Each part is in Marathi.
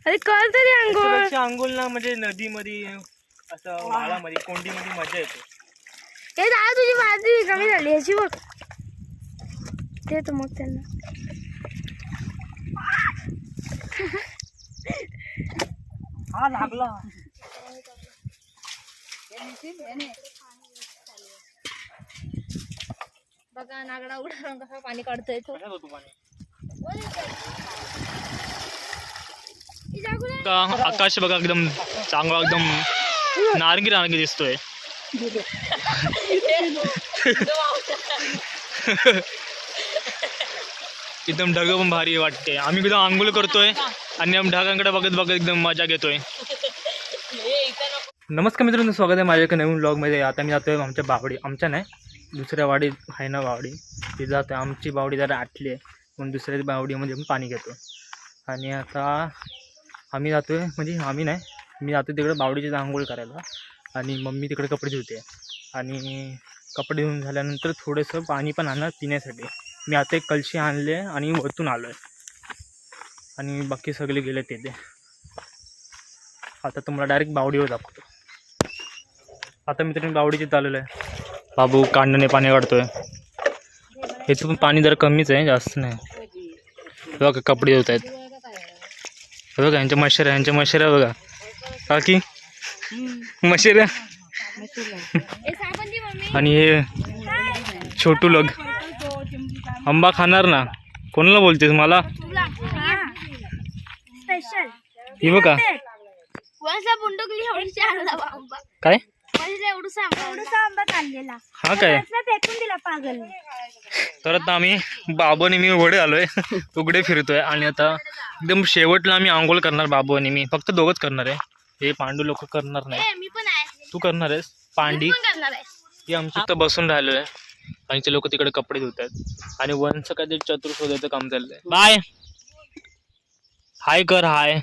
अरे कर तरी अंघोळ. अंघोळ ना म्हणजे नदीमध्ये असं वाळामध्ये कोंडीमध्ये मजा येते. हे दादा तुझी बाजरी कमी झाली ह्याची बघ. ते तर मग त्यांना हा लागला. बघा नागडा उडा कसा पाणी काढतोय तो. आकाश बघा एकदम चांगला एकदम नारंगी नारंगी दिसतोय. एकदम ढग पण भारी वाटते. आम्ही एकदम आंघोळ करतोय आणि आम्ही ढगांकडे बघत बघत एकदम मजा घेतोय. नमस्कार मित्रांनो, स्वागत आहे माझ्या एका नवीन व्लॉगमध्ये. आता मी जातोय आमच्या बावडी, आमच्या नाही दुसऱ्या वाडी आहे ना बावडी, ती जातोय. आमची बावडी जरा आटली आहे म्हणून दुसऱ्या बावडीमध्ये आपण पाणी घेतो. आणि आता आम्ही जातोय, म्हणजे आम्ही नाही, मी जातो तिकडे बावडीची आंघोळ करायला आणि मम्मी तिकडे कपडे धुते. आणि कपडे धुवून झाल्यानंतर थोडंसं पाणी पण आणणार पिण्यासाठी. मी आता एक कलशी आणले आणि वरतून आलो आहे आणि बाकी सगळे गेले तिथे. आता तुम्हाला डायरेक्ट बावडीवर दाखवतो. आता मित्रांनो बावडीचे चाललेलं आहे. बाबू कांडणे पाणी काढतोय. याचं पण पाणी जरा कमीच आहे, जास्त नाही. बघा कपडे धुत आहेत. बघा यांच्या मशेऱ्या बघा काकी मशेऱ्या. आणि हे छोटू लोक आंबा खाणार ना. कोणाला बोलतेस मला? हे बघा काय हा काय. तर आता आम्ही बाबू आणि मी उघडे आलोय, उघडे फिरतोय. आणि आता एकदम शेवटला आम्ही आंघोळ करणार. बाबू आणि मी फक्त दोघंच करणार आहे. हे पांडू लोक करणार नाही. तू करणार आहेस पांडी. ही आमची इथं बसून राहिलो आहे आणि ते लोक तिकडे कपडे धुत आहेत. आणि वनचं काहीतरी चतुर शोधायचं काम चाललंय. बाय हाय कर हाय.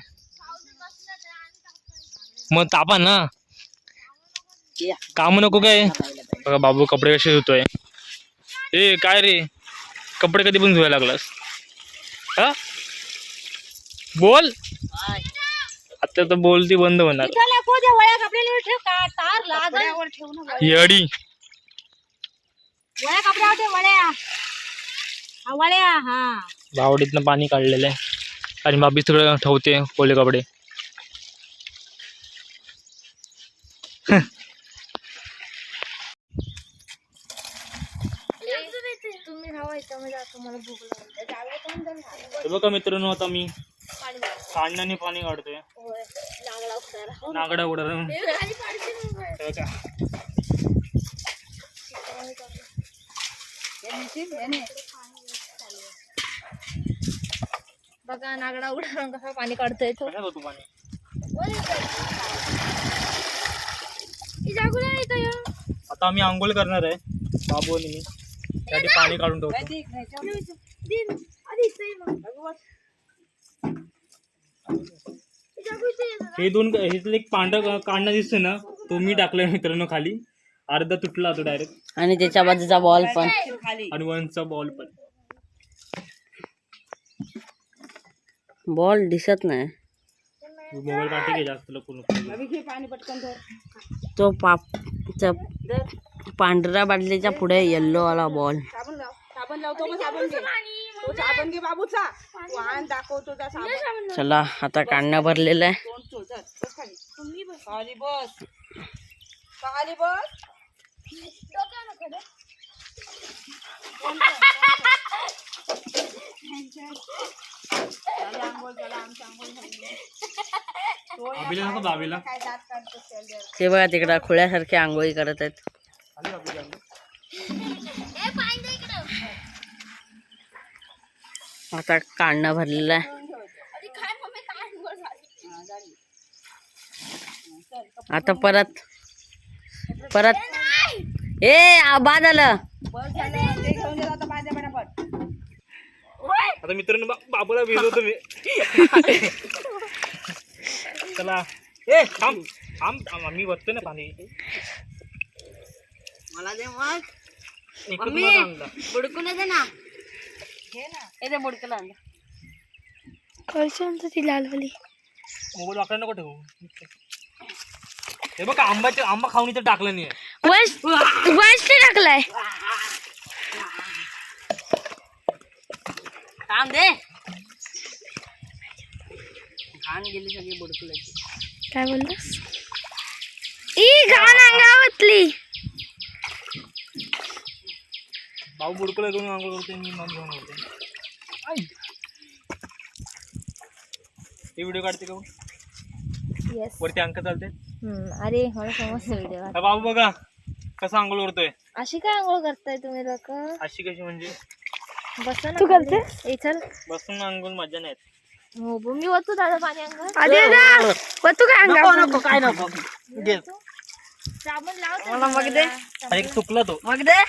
मग तापा ना काम नको काय. बघा बाबू कपडे कसे धुतोय. ए काय रे, कपडे कधी पण धुवायला लागलास हा? बोल आता तर बोलती बंद होणार. येडी बावडीतनं पाणी काढलेलं आहे आणि बाबी सगळं ठेवते ओले कपडे. बघा मित्रांनो, आता मी कांडण्याने पाणी काढतोय. नागडा उडा बघा नागडा उडा कसा पाणी काढतोय तो. आता आम्ही आंघोळ करणार आहे बाबू आणि मी. त्यासाठी पाणी काढून ठेवतो. हे दोन एक पांढरा काढणं दिसतोय ना, तो मी टाकलाय मित्रांनो खाली. अर्धा तुटला तो डायरेक्ट. आणि त्याच्या बाजूचा बॉल पण आणि वनचा बॉल पण. बॉल दिसत नाही. मोबाईल पाठी घे जास्त पूर्ण. तो पांढऱ्या बाटलीच्या पुढे येल्लो वाला बॉल. चला आता काढणं भरलेलं आहे. ते बघा तिकडं खुळ्यासारखे आंघोळी करत आहेत. आता काढणं भरलेलं आहे. आता परत बाद आलं. आता मित्रांनो बाबूला भिजवतो मी. चला ए थांब थांब, आम्ही वरतो ना पाणी. मला दे मग. बुडकून दे ना. हे बुडकून कळशी ती लालवाली. मोबाईल वाकडा नको ठेवू. हे बघ आंबा खाऊन इथं टाकलं नाही. वंश टाकलाय. थांब दे. घाण गेली सगळी बुडकुलाची. काय बोललास? ई घाण अंगावतली. भाऊ बुडकुला करून आंघोळ करते, मी मग घेऊन होते. हे व्हिडिओ काढते का येस. वरती अंक चालते. अरे मला समजतं व्हिडिओ. हा बाबू बघा कसा आंघोळ करतोय. अशी काय आंघोळ करताय तुम्ही लोक? अशी कशी म्हणजे बसा ना. तू करते? चल बसून आंघोळ मजा नाही येत. हो मी वतू दादा पाणी अंगावर. अरे दादा वतू काय अंगावर? नको काय नको. घे. साबण लाव. मला मग दे. एक चुकला तो. मग दे.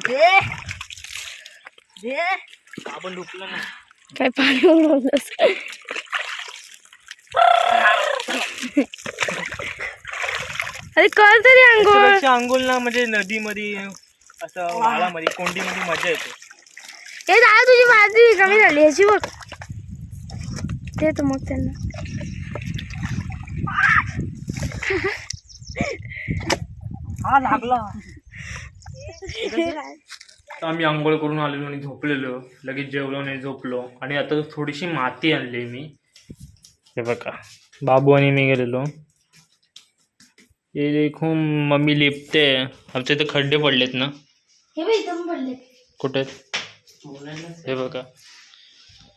दे दे. आपण डुकलं ना. काय पाणी उडवलंस? अरे कर तरी अंघोळ. आंघोळ ना म्हणजे नदीमध्ये असं वाळामध्ये कोंडीमध्ये मजा येते. हे दादा तुझी बाजरी कमी झाली ह्याची बघ. ते तर मग त्यांना हा लागला. आम्ही आंघोळ करून आलेलो आणि झोपलेलो. लगेच जेवलो नाही, झोपलो. आणि आता थोडीशी माती आणली मी. हे बघा बाबू आणि मी गेलेलो. ये देखो मम्मी लिपते. आमच्या इथे खड्डे पडलेत ना. हे बघ इथं पडले. कुठे? हे बघा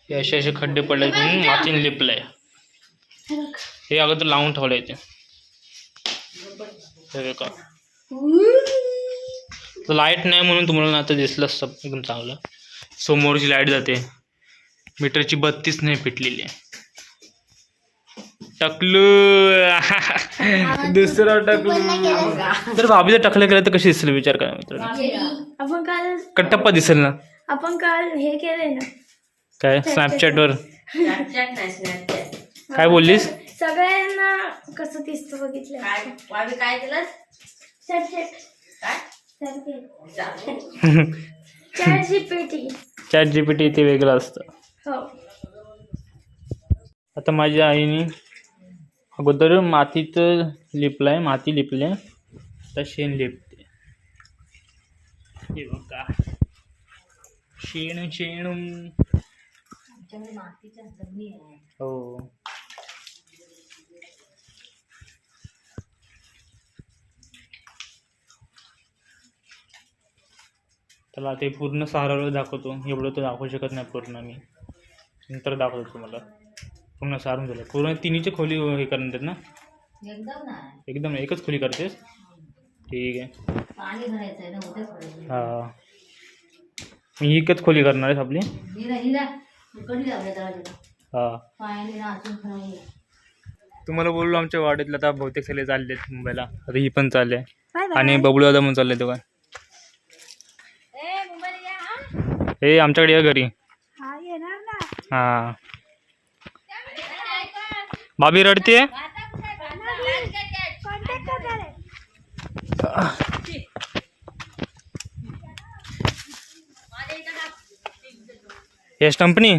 हे असे असे खड्डे पडलेत म्हणून मातीने लिपलंय. हे अगोदर लावून ठेवलंय ते. हे बघा लाईट नाही म्हणून तुम्हाला आता दिसलं असतं एकदम चांगलं. समोरची लाईट जाते. मीटरची 32 नाही पेटलेली आहे. टकलू दुसरा टकलू. जर भाभीचं टकलं केलं तर कशी दिसेल विचार करा मित्रांनो. आपण काल कट्टप्पा दिसेल ना. आपण काल हे केलंय ना. काय स्नॅपचॅटवर काय काय बोललीस? सगळ्यांना कसं दिसतं बघितलं. काय केलं? चॅट जीपीटी ते वेगळं असतं. हो. आता माझ्या आईने अगोदर मातीत लिपलाय. माती लिपले आता शेण लिपते. हे बघा शेण शेण. हो त्याला ते पूर्ण सारावर दाखवतो. एवढं तर दाखवू शकत नाही पूर्ण. मी नंतर दाखवतो तुम्हाला. पूर्ण सारून झालं. पूर्ण तिन्हीची खोली हे करणार ना. एकदम एकच खोली करतेस. ठीक आहे. हां मी एकच खोली करणार आहेस आपली. हां तुम्हाला बोललो आमच्या वाडीतलं आता बहुतेक सगळे चाललेत मुंबईला. आता ही पण चालले आणि बबलू दादा पण चालले. तो काय हे आमच्याकडे या घरी. हां भाभी रडते. यश कंपनी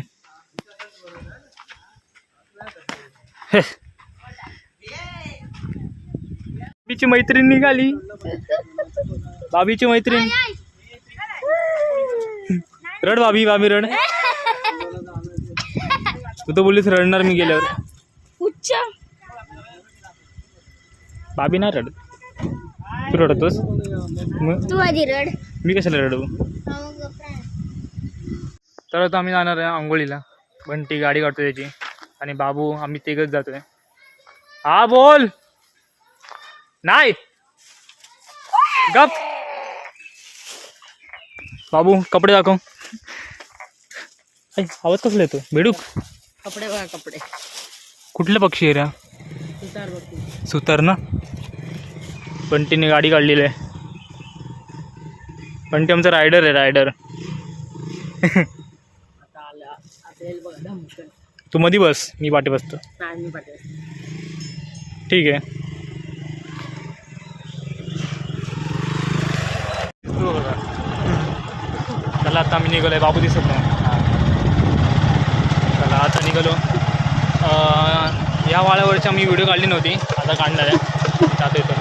बाबीची मैत्रीण निघाली. बाबीची मैत्रीण. रड भाभी भाभी रड. तू तर बोललीस रडणार मी गेल्यावर. उच्च भाभी नाही रडत. तू रडतोस मग तू आधी रड. मी कशाला रडू. तर आता आम्ही जाणार आहे आंघोळीला. बंटी गाडी काढतो त्याची आणि बाबू आम्ही तिघच जातोय. हा बोल. नाही गप. बाबू कपडे दाखव. आवाज कसला येतो बेडूक. कपडे बघा कपडे. कुठले पक्षी आहे रे. सुतार बघ. सुतार ना. बंटीने गाडी काढलेली आहे. बंटी आमचा रायडर आहे रायडर. तू मध्ये बस मी पाठी बसतो. ठीक आहे. चला आता आम्ही निघालोय. बाबू दिसत नाही. या वाळावरची आम्ही व्हिडिओ काढली नव्हती, आता काढणार आहे. जातो इथं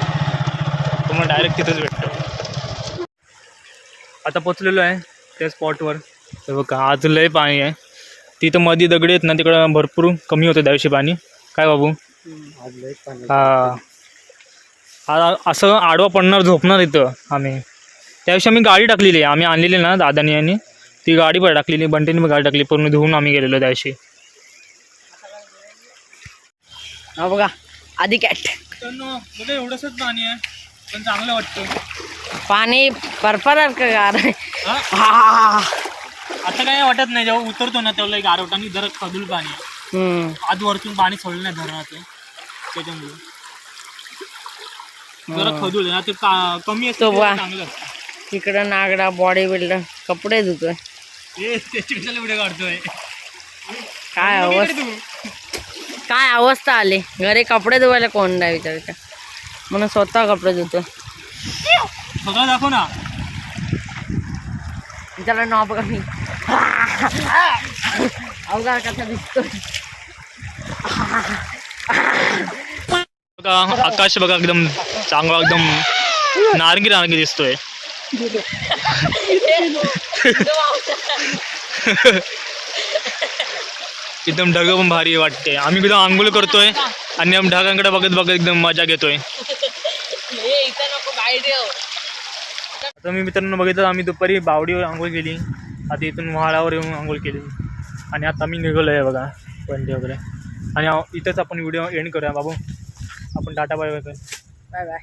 तुम्हाला डायरेक्ट तिथंच भेटतो. आता पोचलेलो आहे त्या स्पॉटवर. तर बघा आज लय पाणी आहे. तिथं मध्ये दगडी आहेत ना, तिकडं भरपूर कमी होतं त्याविषयी पाणी. काय बाबू हां असं आडवा पडणार झोपणार इथं आम्ही. त्याविषयी आम्ही गाडी टाकलेली आहे, आम्ही आणलेली ना दादानी आणि ती गाडी पण टाकलेली, बंटीने पण गाडी टाकली, पूर्ण धुवून आम्ही गेलेलो त्याविषयी. हा बघा आधी कॅट बघा एवढंसंच पाणी आहे पण चांगलं वाटतं. पाणी बर्फासारखं गार आहे. आता काय वाटत नाही, जेव्हा उतरतो ना तेव्हा एक आरवटाने जरा खदूल पाणी आहे. आज वरतून पाणी सोडलं नाही धरणाचं, त्याच्यामुळे जरा खदूल आहे. ते कमी असतो चांगलं असतं. तिकडं नागडा बॉडी बिल्डर कपडे धुतोय. त्याची कशाला व्हिडिओ काढतोय. काय अवस्था आली, घरी कपडे धुवायला कोण नाही विचारायचं म्हणून स्वतः कपडे धुतोय. सगळं दाखव ना. त्याला नाव बघा मी अवघा कसा दिसतोय. बघा आकाश बघा एकदम चांगला, एकदम नारंगी नारंगी दिसतोय. एकदम ढग पण भारी वाटते. आम्ही एकदम आंघोळ करतोय आणि आम्ही ढगांकडे बघत बघत एकदम मजा घेतोय. आता मी मित्रांनो बघितलं, आम्ही दुपारी बावडीवर आंघोळ केली, आता इथून व्हाळावर येऊन आंघोळ केली आणि आता आम्ही निघालो आहे बघा वंडे वगैरे. आणि इथंच आपण व्हिडिओ एंड करूया बाबू. आपण टाटा बाय बाय. Bye bye.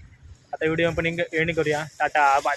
आता व्हिडिओ आपण एंड करूया. टाटा बाय.